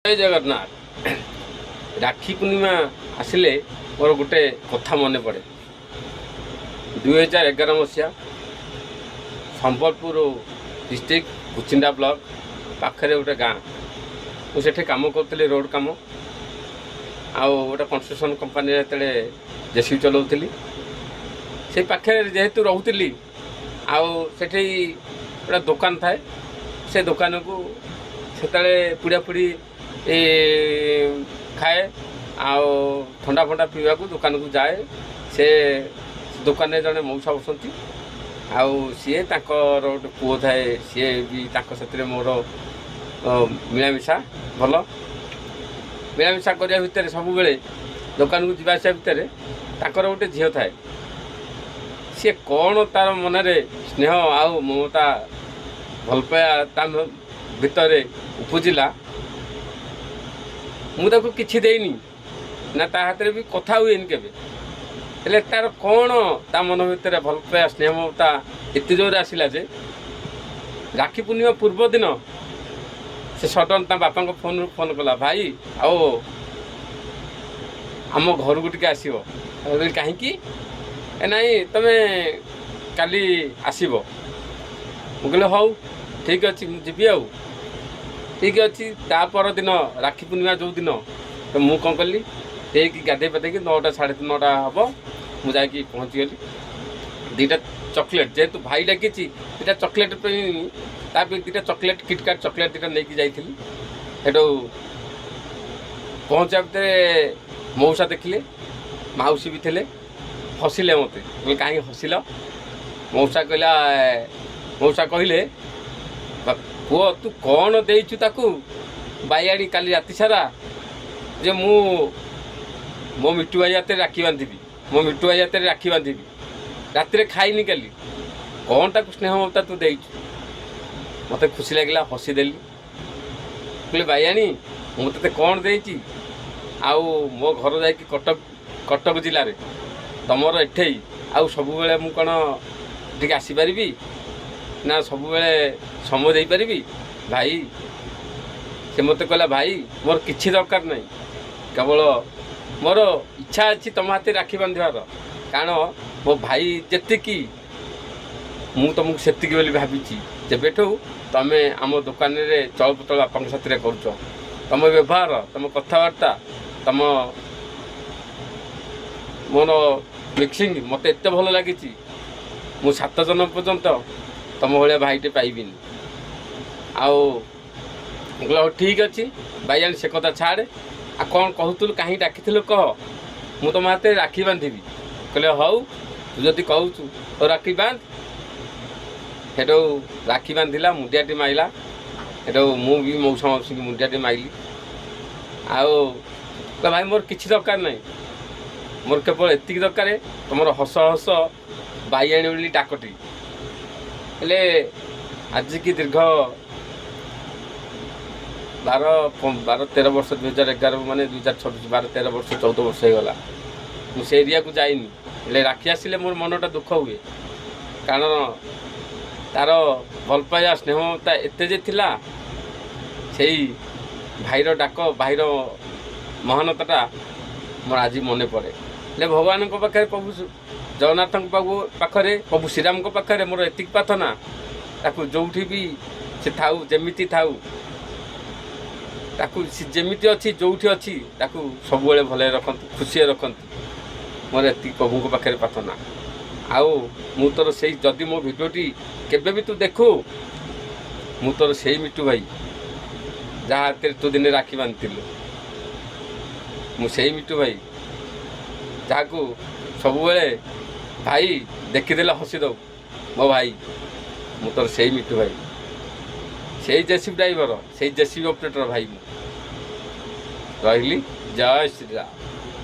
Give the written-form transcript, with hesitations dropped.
जय जगन्नाथ। राखी पूर्णिमा आसिले मोर गोटे कथा मन पड़े। 2011 मसीहा संबलपुर डिस्ट्रिक्ट कुचिंडा ब्लॉक पाखे गोटे गाँ मुझे कम करी रोड कम गोटे कंस्ट्रक्शन कंपानी जेसीबी चलाऊली से पाखे जेहेतु रोली आठी गोटे दुकान थाए से दुकान को से पुड़ा पुड़ी खाए ठंडा फंडा पीवा को दुकान को जाए से दुकान में जड़े मौसा बसती सी गोटे पुओ थाए सी भी से मोर मिलामिशा भल मिलामिशा करने भितर सब बेले दुकान को जावास भितर ताकर गोटे झील थाए सी कौन तार मनरे स्नेह आउ ममता भल पाया ता भितर उपजिला मुझे किसी देनी ना ता हाथ भी कथा हुए के तार कौन ता मन भितर भल पाया स्नेह ममता एत जोर आसला जे राखी पूर्णिमा पूर्व दिन से सडन ता बापा को फोन कला भाई आओ आम घर को टे आसो कहीं नाई तुम काली आसब मुझे हौ ठीक अच्छे मुझे आउ ठीक अच्छे तापर दिन राखी पूर्णिमा जो दिन तो मुझे कौन कली ठीक गाधे पाधे 9टा 9:30 हम मुझे पहुँची गली 2टा चॉकलेट जेहेतु भाई डाकी 2टा चॉकलेट ताप 2टा चॉकलेट किटकाट चॉकलेट 2टा नहीं जाइली हेटू पहुँचा भितर मौसा देखिले मौसी भी थे हसिले मत कहीं हसिल मौसा कहले पुओ तू कौन देचु ताकू बाइयाणी काली राति सारा जे मो मिट्टू भाई हाथ राखी बांधि मो मिट्टू भाई हाथ राखी बांधि राति खाईनी काली कौन ताकू स्नेह ममता तू देचु मत खुशी लगे हसीदेली कहले बाइयाणी मुझे कौन देची मो घर जा कटक जिले में तुमर एठे आउ सब बेले मु कौन टे आसीपारि ना सब बेले समय दे पारि भाई से मत कहला भाई मोर किसी दरकार नहीं केवल मोर इच्छा अच्छी तुम हाथ राखी बांधार कारण मो भाई जी मु तुमको सेतिकी बोली भावी जेबेठू तुम आम दुकान में चल पतल बापा साथी कर तुम व्यवहार तुम कथबार्ता तुम मोर मिक्सिंग मत एत भल लगी मु 7 जन्म पर्यंत तुम भाया भाईटे पाइबिनी आउ ठीक अच्छे भाई से कथा छाड़ आ कौन कहूलु कहीं डाकिलु कह मु तुम हाथ राखी बांधि कहले हौ तू जदि कहूँ तो राखी बांध हेटू राखी बांधिला मुंडियाटी माइला हेटू मु भी मौसा मौसी मुंडियाटी माइली भाई मोर किसी दरकार नहीं मोर केवल एति दरकार तुम हस हस बाइयाणी बोली डाकटी हेले आज की दीर्घ 12-13 वर्ष 2011 माने 2026 12-13 वर्ष 14 वर्ष होगा मुझे एरिया को जाइनी हेले राखी आसिले मोर मनटा दुख हुए कारण तार भल पाया स्नेह ममता एते जे थिला सेई भाईर डाक भाईर महानताटा मोर आज मन पड़े हेले भगवान पाखे प्रभु जगन्नाथ पाखे प्रभु श्रीराम पाखे मोर एति प्रार्थना ताकू जो भी से थाऊ जमीती थाऊ ताकू जमीती अच्छी जो अच्छी ताकू सब भले रखतु खुशी रखतु मोर एति प्रभु पाखे प्रार्थना मु तोर से जदि मो भिडियोटी केबे भी तू देखू मु तोर से मिट्टू भाई जहाँ हाथ तू दिन राखी बांधिलु मुझे मिट्टू भाई जहाँ को सब भाई देखीदे हसी दो मो भाई मु तोर से मिट्टू भाई से जेसीबी ड्राइवर से जेसीबी ऑपरेटर भाई रही जय श्री राम।